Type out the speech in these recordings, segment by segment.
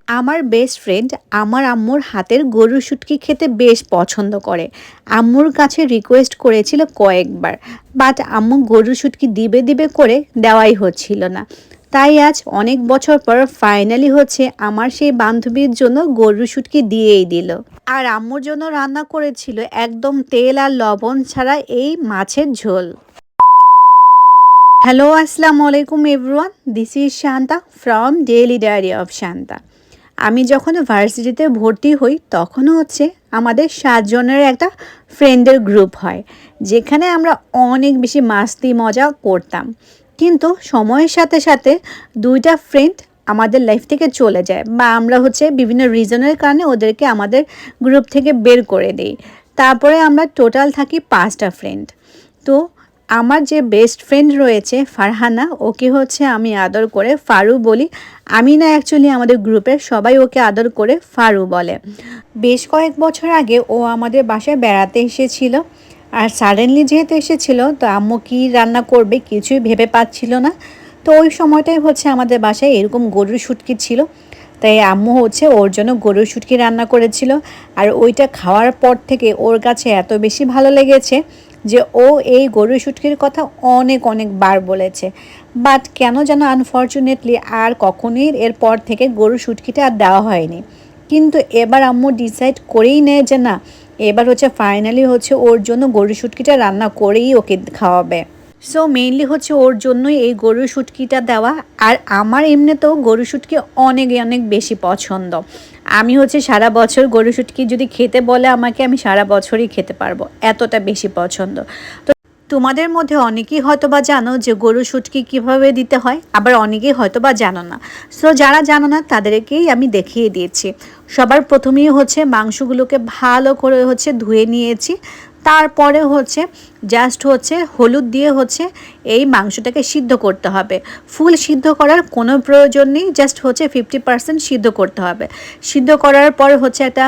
আমার best friend আমার আম্মুর হাতের গরুর শুটকি খেতে বেশ পছন্দ করে। আম্মুর কাছে রিকোয়েস্ট করেছিল কয়েকবার, বাট আম্মু গরুর শুটকি দিবে দিবে করে দেওয়াই হচ্ছিল না। তাই আজ অনেক বছর পর ফাইনালি হচ্ছে আমার সেই বান্ধবীর জন্য গরুর শুটকি দিয়েই দিল। আর আম্মুর জন্য রান্না করেছিল একদম তেল আর লবণ ছাড়া এই মাছের ঝোল। হ্যালো, আসসালামু আলাইকুম everyone, this is Shanta from daily diary of Shanta. আমি যখন ভার্সিটিতে ভর্তি হই তখনও হচ্ছে আমাদের 7 জনের একটা ফ্রেন্ডের গ্রুপ হয়, যেখানে আমরা অনেক বেশি মাস্তি মজা করতাম। কিন্তু সময়ের সাথে সাথে 2টা ফ্রেন্ড আমাদের লাইফ থেকে চলে যায়, বা আমরা হচ্ছে বিভিন্ন রিজনের কারণে ওদেরকে আমাদের গ্রুপ থেকে বের করে দিই। তারপরে আমরা টোটাল থাকি 5টা ফ্রেন্ড। তো আমার যে বেস্ট ফ্রেন্ড রয়েছে ফারহানা, ওকে হচ্ছে আমি আদর করে ফারু বলি। আমি না, অ্যাকচুয়ালি আমাদের গ্রুপের সবাই ওকে আদর করে ফারু বলে। বেশ কয়েক বছর আগে ও আমাদের বাসায় বেড়াতে এসেছিল। আর সাডেনলি যেহেতু এসেছিল, তো আম্মু কী রান্না করবে কিছুই ভেবে পাচ্ছিল না। তো ওই সময়টাই হচ্ছে আমাদের বাসায় এরকম গরুর শুটকি ছিল। তাই আম্মু হচ্ছে ওর জন্য গরুর শুটকি রান্না করেছিল। আর ওইটা খাওয়ার পর থেকে ওর কাছে এত বেশি ভালো লেগেছে যে ও এই গরুর শুটকির কথা অনেক অনেকবার বলেছে। বাট কেন যেন আনফর্চুনেটলি আর কখনোই এরপর থেকে গরুর শুটকিটা আর দেওয়া হয়নি। কিন্তু এবার আম্মু ডিসাইড করেই নেয় যে না, এবার হচ্ছে ফাইনালি হচ্ছে ওর জন্য গরুর শুটকিটা রান্না করেই ওকে খাওয়াবে। সো মেইনলি হচ্ছে ওর জন্যই এই গরুর শুটকিটা দেওয়া। আর আমার এমনিতেও গরুর শুটকি অনেক অনেক বেশি পছন্দ। আমি হচ্ছে সারা বছর গরুর শুটকি যদি খেতে বলে আমাকে, আমি সারা বছরই খেতে পারবো, এতটা বেশি পছন্দ। তো তোমাদের মধ্যে অনেকেই হয়তো বা জানো যে গরুর শুটকি কীভাবে দিতে হয়, আবার অনেকেই হয়তো বা জানো না। সো যারা জানো না তাদেরকেই আমি দেখিয়ে দিয়েছি। সবার প্রথমেই হচ্ছে মাংসগুলোকে ভালো করে হচ্ছে ধুয়ে নিয়েছি। তারপরে হচ্ছে জাস্ট হচ্ছে হলুদ দিয়ে হচ্ছে এই মাংসটাকে সিদ্ধ করতে হবে। ফুল সিদ্ধ করার কোনো প্রয়োজন নেই, জাস্ট হচ্ছে 50% সিদ্ধ করতে হবে। সিদ্ধ করার পর হচ্ছে একটা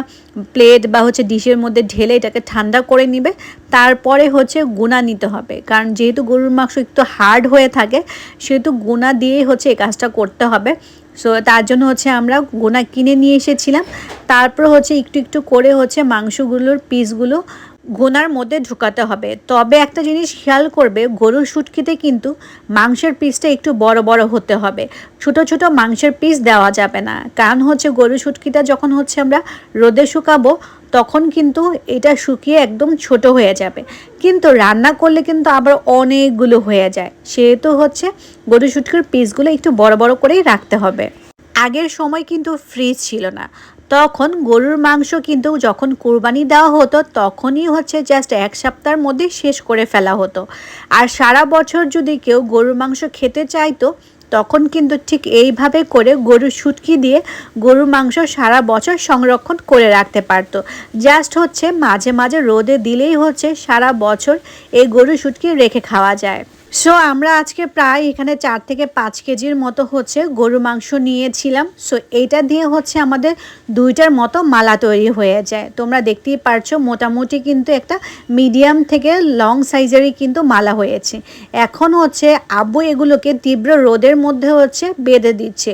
প্লেট বা হচ্ছে ডিশের মধ্যে ঢেলে এটাকে ঠান্ডা করে নিবে। তারপরে হচ্ছে গুঁড়া নিতে হবে, কারণ যেহেতু গরুর মাংস একটু হার্ড হয়ে থাকে, সেহেতু গুঁড়া দিয়েই হচ্ছে এই কাজটা করতে হবে। সো তার জন্য হচ্ছে আমরা গুঁড়া কিনে নিয়ে এসেছিলাম। তারপর হচ্ছে একটু একটু করে হচ্ছে মাংসগুলোর পিসগুলো গোনার মধ্যে ঢুকাতে হবে। তবে একটা জিনিস খেয়াল করবে, গরুর শুটকিতে কিন্তু মাংসের পিসটা একটু বড় বড় হতে হবে। ছোট ছোট মাংসের পিস দেওয়া যাবে না, কারণ হচ্ছে গরুর শুটকিটা যখন হচ্ছে আমরা রোদে শুকাবো তখন কিন্তু এটা শুকিয়ে একদম ছোট হয়ে যাবে। কিন্তু রান্না করলে কিন্তু আবার অনেকগুলো হয়ে যায়, সেহেতু হচ্ছে গরুর শুটকির পিসগুলো একটু বড় বড় করেই রাখতে হবে। আগের সময় কিন্তু ফ্রিজ ছিল না, তখন গরুর মাংস কিন্তু যখন কুরবানি দেওয়া হতো তখনই হচ্ছে জাস্ট 1 সপ্তাহের মধ্যে শেষ করে ফেলা হতো। আর সারা বছর যদি কেউ গরুর মাংস খেতে চাইতো, তখন কিন্তু ঠিক এইভাবে করে গরুর শুটকি দিয়ে গরুর মাংস সারা বছর সংরক্ষণ করে রাখতে পারতো। জাস্ট হচ্ছে মাঝে মাঝে রোদে দিলেই হচ্ছে সারা বছর এই গরুর শুটকি রেখে খাওয়া যায়। সো আমরা আজকে প্রায় এখানে 4 থেকে 5 কেজির মতো হচ্ছে গরু মাংস নিয়েছিলাম। সো এইটা দিয়ে হচ্ছে আমাদের 2টার মতো মালা তৈরি হয়ে যায়। তোমরা দেখতেই পারছো মোটামুটি কিন্তু একটা মিডিয়াম থেকে লং সাইজেরই কিন্তু মালা হয়েছে। এখন হচ্ছে আব্বু এগুলোকে তীব্র রোদের মধ্যে হচ্ছে বেঁধে দিচ্ছে,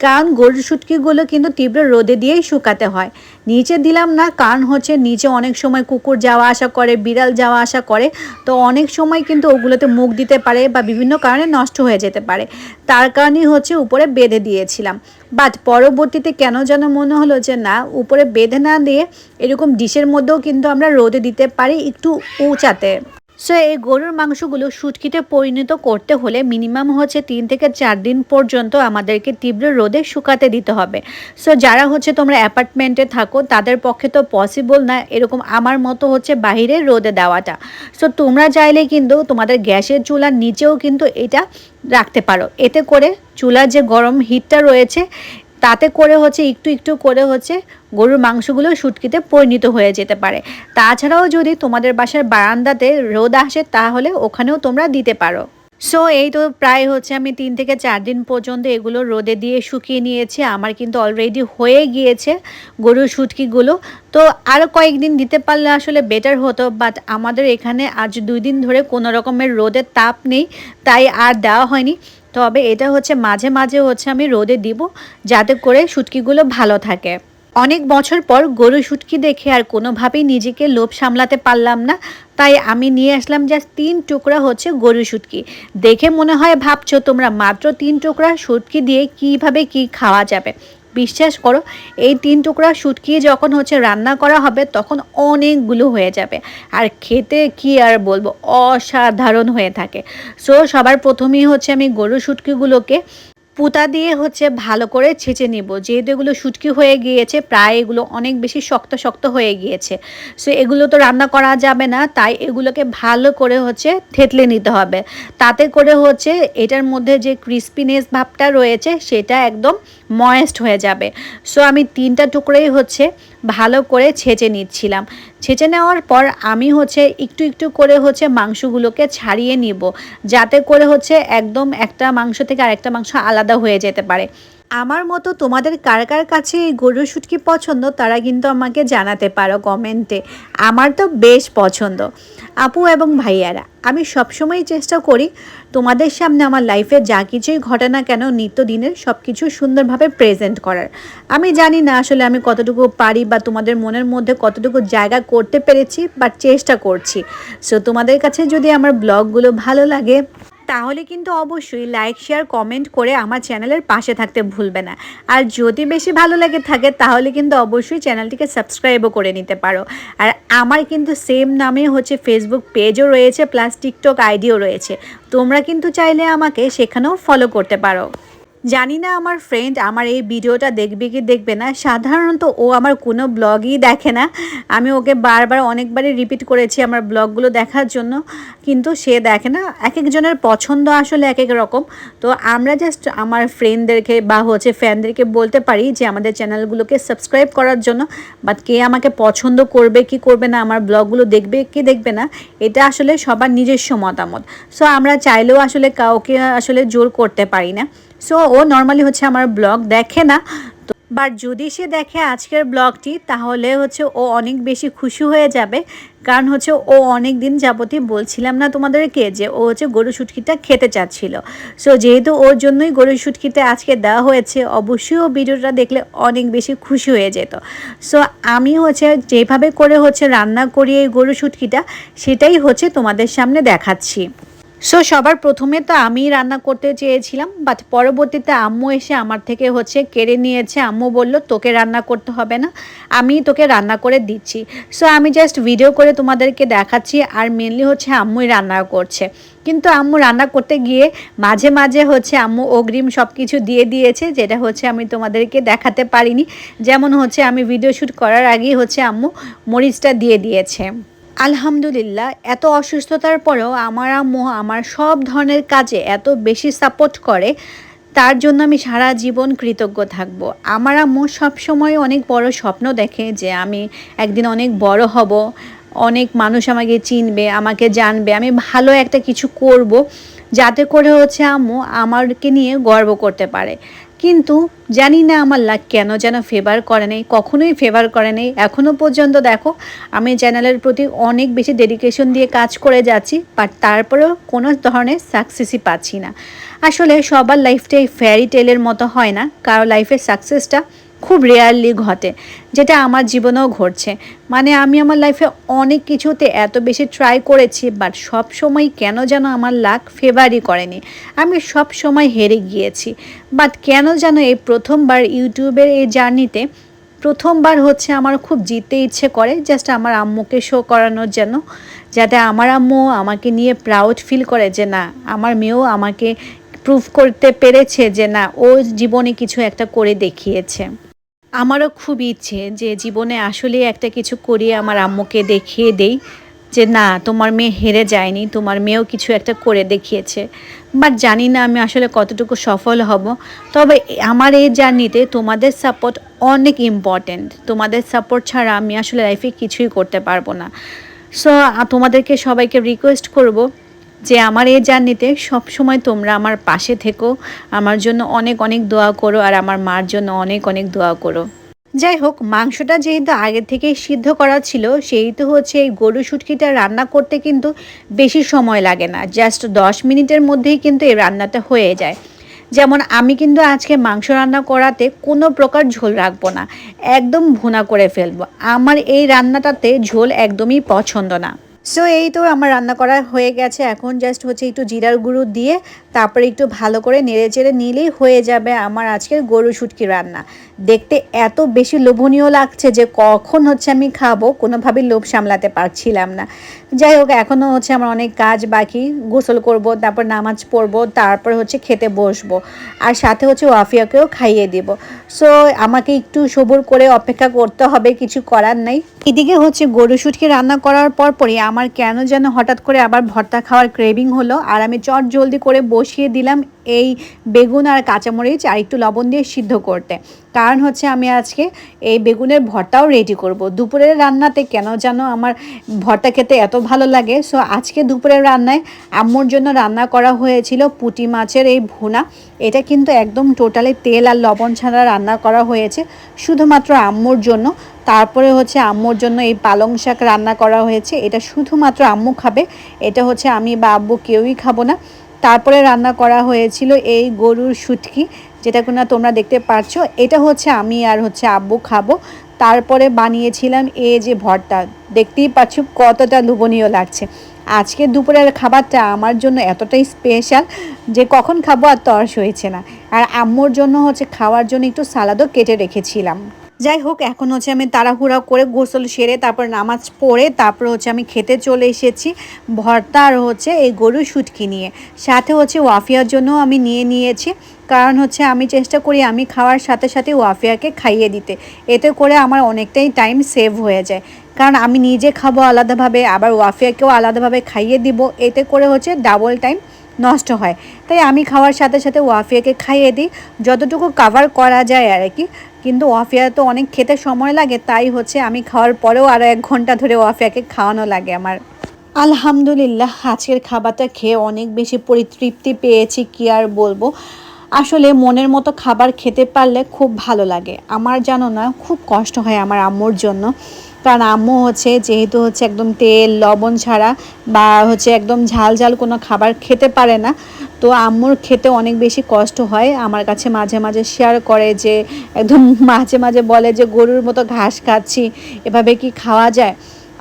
কারণ গরুর শুটকিগুলো কিন্তু তীব্র রোদে দিয়েই শুকাতে হয়। নিচে দিলাম না, কারণ হচ্ছে নিচে অনেক সময় কুকুর যাওয়া আসা করে, বিড়াল যাওয়া আসা করে, তো অনেক সময় কিন্তু ওগুলোতে মুখ দিতে পারে বা বিভিন্ন কারণে নষ্ট হয়ে যেতে পারে। তার কারণেই হচ্ছে উপরে বেঁধে দিয়েছিলাম। বাট পরবর্তীতে কেন যেন মনে হলো যে না, উপরে বেঁধে না দিয়ে এরকম ডিশের মধ্যেও কিন্তু আমরা রোদে দিতে পারি একটু উঁচাতে। সো এই গরুর মাংসগুলো শুটকিতে পরিণত করতে হলে মিনিমাম হচ্ছে 3 থেকে 4 দিন পর্যন্ত আমাদেরকে তীব্র রোদে শুকাতে দিতে হবে। সো যারা হচ্ছে তোমরা অ্যাপার্টমেন্টে থাকো তাদের পক্ষে তো পসিবল না এরকম আমার মতো হচ্ছে বাইরে রোদে দেওয়াটা। সো তোমরা চাইলে কিন্তু তোমাদের গ্যাসের চুলার নিচেও কিন্তু এটা রাখতে পারো। এতে করে চুলার যে গরম হিটটা রয়েছে তাতে করে হচ্ছে একটু একটু করে হচ্ছে গরুর মাংসগুলো শুটকিতে পরিণত হয়ে যেতে পারে। তাছাড়াও যদি তোমাদের বাসার বারান্দাতে রোদ আসে তাহলে ওখানেও তোমরা দিতে পারো। সো এই তো প্রায় হচ্ছে আমি 3 থেকে 4 দিন পর্যন্ত এগুলো রোদে দিয়ে শুকিয়ে নিয়েছি। আমার কিন্তু অলরেডি হয়ে গিয়েছে গরুর শুটকিগুলো। তো আরও কয়েকদিন দিতে পারলে আসলে বেটার হতো, বাট আমাদের এখানে আজ 2 দিন ধরে কোনো রকমের রোদের তাপ নেই, তাই আর দেওয়া হয়নি। তবে এটা হচ্ছে মাঝে মাঝে হচ্ছে আমি রোদে দিব, যাতে করে শুটকিগুলো ভালো থাকে। অনেক বছর পর গরু শুটকি দেখে আর কোনোভাবেই নিজেকে লোভ সামলাতে পারলাম না, তাই আমি নিয়ে আসলাম জাস্ট 3 টুকরা হচ্ছে গরু শুটকি। দেখে মনে হয় ভাবছো তোমরা মাত্র 3 টুকরা শুটকি দিয়ে কিভাবে কি খাওয়া যাবে। বিশ্বাস করো, এই 3 টুকরা শুটকি যখন হচ্ছে রান্না করা হবে তখন অনেকগুলো হয়ে যাবে, আর খেতে কি আর বলবো, অসাধারণ হয়ে থাকে। সো সবার প্রথমেই হচ্ছে আমি গরু শুটকিগুলোকে পুঁতা দিয়ে হচ্ছে ভালো করে ছেঁচে নিব, যেহেতু এগুলো শুটকি হয়ে গিয়েছে, প্রায় এগুলো অনেক বেশি শক্ত শক্ত হয়ে গিয়েছে। সো এগুলো তো রান্না করা যাবে না, তাই এগুলোকে ভালো করে হচ্ছে থেতলে নিতে হবে, তাতে করে হচ্ছে এটার মধ্যে যে ক্রিস্পিনেস ভাবটা রয়েছে সেটা একদম ময়েস্ট হয়ে যাবে। সো আমি 3টা টুকরোই হচ্ছে ভালো করে ছেঁচে নিচ্ছিলাম। ছেঁচে নেওয়ার পর আমি হচ্ছে একটু একটু করে হচ্ছে মাংসগুলোকে ছাড়িয়ে নিব, যাতে করে হচ্ছে একদম একটা মাংস থেকে আরেকটা মাংস আলাদা হয়ে যেতে পারে। আমার মতো তোমাদের কার কার কাছে এই গরুর শুটকি পছন্দ তারা কিন্তু আমাকে জানাতে পারো কমেন্টে। আমার তো বেশ পছন্দ। আপু এবং ভাইয়ারা, আমি সবসময় চেষ্টা করি তোমাদের সামনে আমার লাইফে যা কিছুই ঘটে না কেন নিত্যদিনের সব কিছু সুন্দরভাবে প্রেজেন্ট করার। আমি জানি না আসলে আমি কতটুকু পারি বা তোমাদের মনের মধ্যে কতটুকু জায়গা করতে পেরেছি, বাট চেষ্টা করছি। সো তোমাদের কাছে যদি আমার ব্লগগুলো ভালো লাগে তাহলে কিন্তু অবশ্যই লাইক শেয়ার কমেন্ট করে আমার চ্যানেলের পাশে থাকতে ভুলবে না। আর যদি বেশি ভালো লাগে থাকে তাহলে কিন্তু অবশ্যই চ্যানেলটিকে সাবস্ক্রাইবও করে নিতে পারো। আর আমার কিন্তু সেম নামে হচ্ছে ফেসবুক পেজও রয়েছে, প্লাস টিকটক আইডিও রয়েছে, তোমরা কিন্তু চাইলে আমাকে সেখানেও ফলো করতে পারো। জানি না আমার ফ্রেন্ড আমার এই ভিডিওটা দেখবে কি দেখবে না, সাধারণত ও আমার কোনো ব্লগই দেখে না। আমি ওকে বারবার অনেকবারই রিপিট করেছি আমার ব্লগগুলো দেখার জন্য, কিন্তু সে দেখে না। এক একজনের পছন্দ আসলে এক এক রকম। তো আমরা জাস্ট আমার ফ্রেন্ডদেরকে বা হচ্ছে ফ্যানদেরকে বলতে পারি যে আমাদের চ্যানেলগুলোকে সাবস্ক্রাইব করার জন্য, বাট কে আমাকে পছন্দ করবে কি করবে না, আমার ব্লগগুলো দেখবে কি দেখবে না, এটা আসলে সবার নিজস্ব মতামত। সো আমরা চাইলেও আসলে কাউকে আসলে জোর করতে পারি না। সো ও নর্মালি হচ্ছে আমার ব্লগ দেখে না, তো বাট যদি সে দেখে আজকের ব্লগটি তাহলে হচ্ছে ও অনেক বেশি খুশি হয়ে যাবে। কারণ হচ্ছে ও অনেক দিন যাবতই বলছিলাম না তোমাদেরকে যে ও হচ্ছে গরু শুটকিটা খেতে চাচ্ছিল। সো যেহেতু ওর জন্যই গরু শুটকিটা আজকে দেওয়া হয়েছে, অবশ্যই ও ভিডিওটা দেখলে অনেক বেশি খুশি হয়ে যেত। সো আমি হচ্ছে যেভাবে করে হচ্ছে রান্না করি এই গরু শুটকিটা, সেটাই হচ্ছে তোমাদের সামনে দেখাচ্ছি। সো সবার প্রথমে তো আমি রান্না করতে চেয়েছিলাম, বাট পরবর্তীতে আম্মু এসে আমার থেকে হচ্ছে কেড়ে নিয়েছে। আম্মু বলল তোকে রান্না করতে হবে না, আমি তোকে রান্না করে দিচ্ছি। সো আমি জাস্ট ভিডিও করে তোমাদেরকে দেখাচ্ছি, আর মেনলি হচ্ছে আম্মুই রান্না করছে। কিন্তু আম্মু রান্না করতে গিয়ে মাঝে মাঝে হচ্ছে আম্মু অগ্রিম সব কিছু দিয়ে দিয়েছে, যেটা হচ্ছে আমি তোমাদেরকে দেখাতে পারিনি। যেমন হচ্ছে আমি ভিডিও শ্যুট করার আগেই হচ্ছে আম্মু মরিচটা দিয়ে দিয়েছে। আলহামদুলিল্লাহ, এত অসুস্থতার পরেও আমার আম্মু আমার সব ধরনের কাজে এত বেশি সাপোর্ট করে, তার জন্য আমি সারা জীবন কৃতজ্ঞ থাকব। আমার আম্মু সবসময় অনেক বড় স্বপ্ন দেখে যে আমি একদিন অনেক বড় হব, অনেক মানুষ আমাকে চিনবে, আমাকে জানবে, আমি ভালো একটা কিছু করব, যাতে করে হচ্ছে আম্মু আমাকে নিয়ে গর্ব করতে পারে। কিন্তু জানি না আমার লাক কেন যেন ফেভার করে নেই, কখনোই ফেভার করে নেই। এখনও পর্যন্ত দেখো আমি চ্যানেলের প্রতি অনেক বেশি ডেডিকেশন দিয়ে কাজ করে যাচ্ছি, বাট তারপরেও কোনো ধরনের সাকসেসই পাচ্ছি না। আসলে সবার লাইফটাই ফ্যারি টেলের মতো হয় না, কারো লাইফের সাকসেসটা খুব রেয়ারলি ঘটে, যেটা আমার জীবনেও ঘটছে। মানে আমি আমার লাইফে অনেক কিছুতে এত বেশি ট্রাই করেছি, বাট সব সময় কেন যেন আমার লাক ফেভারই করেনি, আমি সব সময় হেরে গিয়েছি। বাট কেন যেন এই প্রথমবার ইউটিউবের এই জার্নিতে প্রথমবার হচ্ছে আমার খুব জিততে ইচ্ছে করে, জাস্ট আমার আম্মুকে শো করানোর জন্য, যাতে আমার আম্মু আমাকে নিয়ে প্রাউড ফিল করে যে না, আমার মেয়েও আমাকে প্রুভ করতে পেরেছে যে না, ও জীবনে কিছু একটা করে দেখিয়েছে। আমারও খুব ইচ্ছে যে জীবনে আসলে একটা কিছু করিয়ে আমার আম্মুকে দেখিয়ে দেই যে না, তোমার মেয়ে হেরে যায়নি, তোমার মেয়েও কিছু একটা করে দেখিয়েছে। বাট জানি না আমি আসলে কতটুকু সফল হব। তবে আমার এই জার্নিতে তোমাদের সাপোর্ট অনেক ইম্পর্ট্যান্ট। তোমাদের সাপোর্ট ছাড়া আমি আসলে লাইফে কিছুই করতে পারবো না। সো তোমাদেরকে সবাইকে রিকোয়েস্ট করব যে আমার এই জার্নিতে সবসময় তোমরা আমার পাশে থেকো, আমার জন্য অনেক অনেক দোয়া করো, আর আমার মার জন্য অনেক অনেক দোয়া করো। যাই হোক, মাংসটা যেহেতু আগে থেকেই সিদ্ধ করা ছিল, সেহেতু হচ্ছে এই গরুর শুটকিটা রান্না করতে কিন্তু বেশি সময় লাগে না। জাস্ট 10 মিনিটের মধ্যেই কিন্তু এই রান্নাটা হয়ে যায়। যেমন আমি কিন্তু আজকে মাংস রান্না করাতে কোনো প্রকার ঝোল রাখবো না, একদম ভুনা করে ফেলবো। আমার এই রান্নাটাতে ঝোল একদমই পছন্দ না। সো এই তো আমার রান্না করা হয়ে গেছে। এখন জাস্ট হচ্ছে একটু জিরার গুঁড়ো দিয়ে তারপরে একটু ভালো করে নেড়েচেড়ে নিলেই হয়ে যাবে আমার আজকের গরু শুটকি রান্না। দেখতে এত বেশি লোভনীয় লাগছে যে কখন হচ্ছে আমি খাবো কোনোভাবেই লোভ সামলাতে পারছিলাম না। যাই হোক, এখনও হচ্ছে আমার অনেক কাজ বাকি। গোসল করব, তারপর নামাজ পড়বো, তারপর হচ্ছে খেতে বসবো, আর সাথে হচ্ছে ওয়াফিয়াকেও খাইয়ে দিব। সো আমাকে একটু সবুর করে অপেক্ষা করতে হবে, কিছু করার নাই। এদিকে হচ্ছে গরু শুটকি রান্না করার পরই আমার কেন যেন হঠাৎ করে আবার ভর্তা খাওয়ার ক্রেভিং হলো, আর আমি চট জলদি করে বসিয়ে দিলাম এই বেগুন আর কাঁচামরিচ আর একটু লবণ দিয়ে সিদ্ধ করতে। কারণ হচ্ছে আমি আজকে এই বেগুনের ভর্তাও রেডি করব। দুপুরের রান্নাতে কেন যেন আমার ভর্তা খেতে এত ভালো লাগে। সো আজকে দুপুরের রান্নায় আম্মুর জন্য রান্না করা হয়েছিল পুঁটি মাছের এই ভুনা। এটা কিন্তু একদম টোটালি তেল আর লবণ ছাড়া রান্না করা হয়েছে শুধুমাত্র আম্মুর জন্য। তারপরে হচ্ছে আম্মুর জন্য এই পালং শাক রান্না করা হয়েছে, এটা শুধুমাত্র আম্মু খাবে, এটা হচ্ছে আমি বা আব্বু কেউই খাবো না। তারপরে রান্না করা হয়েছিল এই গরুর শুটকি, যেটা কিনা তোমরা দেখতে পাচ্ছ, এটা হচ্ছে আমি আর হচ্ছে আব্বু খাবো। তারপরে বানিয়েছিলাম এই যে ভর্তা, দেখতেই পাচ্ছ কতটা লোভনীয় লাগছে। আজকে দুপুরের খাবারটা আমার জন্য এতটাই স্পেশাল যে কখন খাবো আর তর্স হয়েছে না। আর আম্মুর জন্য হচ্ছে খাওয়ার জন্য একটু সালাদও কেটে রেখেছিলাম। যাই হোক, এখন হচ্ছে আমি তাড়াহুড়া করে গোসল সেরে তারপর নামাজ পড়ে তারপর হচ্ছে আমি খেতে চলে এসেছি ভর্তা আর হচ্ছে এই গরুর শুটকি নিয়ে। সাথে হচ্ছে ওয়াফিয়ার জন্য আমি নিয়েছি, কারণ হচ্ছে আমি চেষ্টা করি আমি খাওয়ার সাথে সাথে ওয়াফিয়াকে খাইয়ে দিতে। এতে করে আমার অনেকটাই টাইম সেভ হয়ে যায়, কারণ আমি নিজে খাবো আলাদাভাবে, আবার ওয়াফিয়াকেও আলাদাভাবে খাইয়ে দিব, এতে করে হচ্ছে ডাবল টাইম নষ্ট হয়। তাই আমি খাওয়ার সাথে সাথে ওয়াফিয়াকে খাইয়ে দিই, যতটুকু কাভার করা যায় আর কি। কিন্তু ওয়াফিয়া তো অনেক খেতে সময় লাগে, তাই হচ্ছে আমি খাওয়ার পরেও আরও 1 ঘন্টা ধরে ওয়াফিয়াকে খাওয়ানো লাগে আমার। আলহামদুলিল্লাহ, আজকের খাবারটা খেয়ে অনেক বেশি পরিতৃপ্তি পেয়েছি, কি আর বলবো। আসলে মনের মতো খাবার খেতে পারলে খুব ভালো লাগে। আমার জানো না, খুব কষ্ট হয় আমার আম্মুর জন্য, কারণ আম্মু হচ্ছে যেহেতু হচ্ছে একদম তেল লবণ ছাড়া বা হচ্ছে একদম ঝাল ঝাল কোনো খাবার খেতে পারে না। তো আম্মুর খেতে অনেক বেশি কষ্ট হয়। আমার কাছে মাঝে মাঝে শেয়ার করে যে একদম মাঝে মাঝে বলে যে গরুর মতো ঘাস খাচ্ছি, এভাবে কি খাওয়া যায়?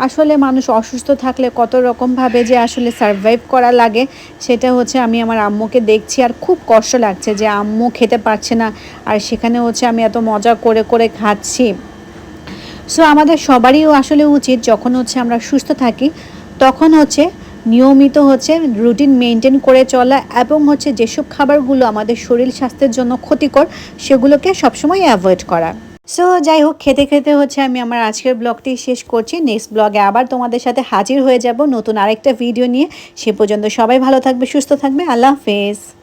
আসলে মানুষ অসুস্থ থাকলে কত রকমভাবে যে আসলে সারভাইভ করা লাগে, সেটা হচ্ছে আমি আমার আম্মুকে দেখছি, আর খুব কষ্ট লাগছে যে আম্মু খেতে পারছে না, আর সেখানে হচ্ছে আমি এত মজা করে করে খাচ্ছি। সো আমাদের সবারই আসলে উচিত যখন হচ্ছে আমরা সুস্থ থাকি তখন হচ্ছে নিয়মিত হচ্ছে রুটিন মেনটেন করে চলা, এবং হচ্ছে যেসব খাবারগুলো আমাদের শরীর স্বাস্থ্যের জন্য ক্ষতিকর সেগুলোকে সবসময় অ্যাভয়েড করা। সো যাই হোক, খেতে খেতে হচ্ছে আমি আমার আজকের ব্লগটি শেষ করছি। নেক্সট ব্লগে আবার তোমাদের সাথে হাজির হয়ে যাব নতুন আরেকটা ভিডিও নিয়ে। সে পর্যন্ত সবাই ভালো থাকবে, সুস্থ থাকবে। আল্লাহ হাফেজ।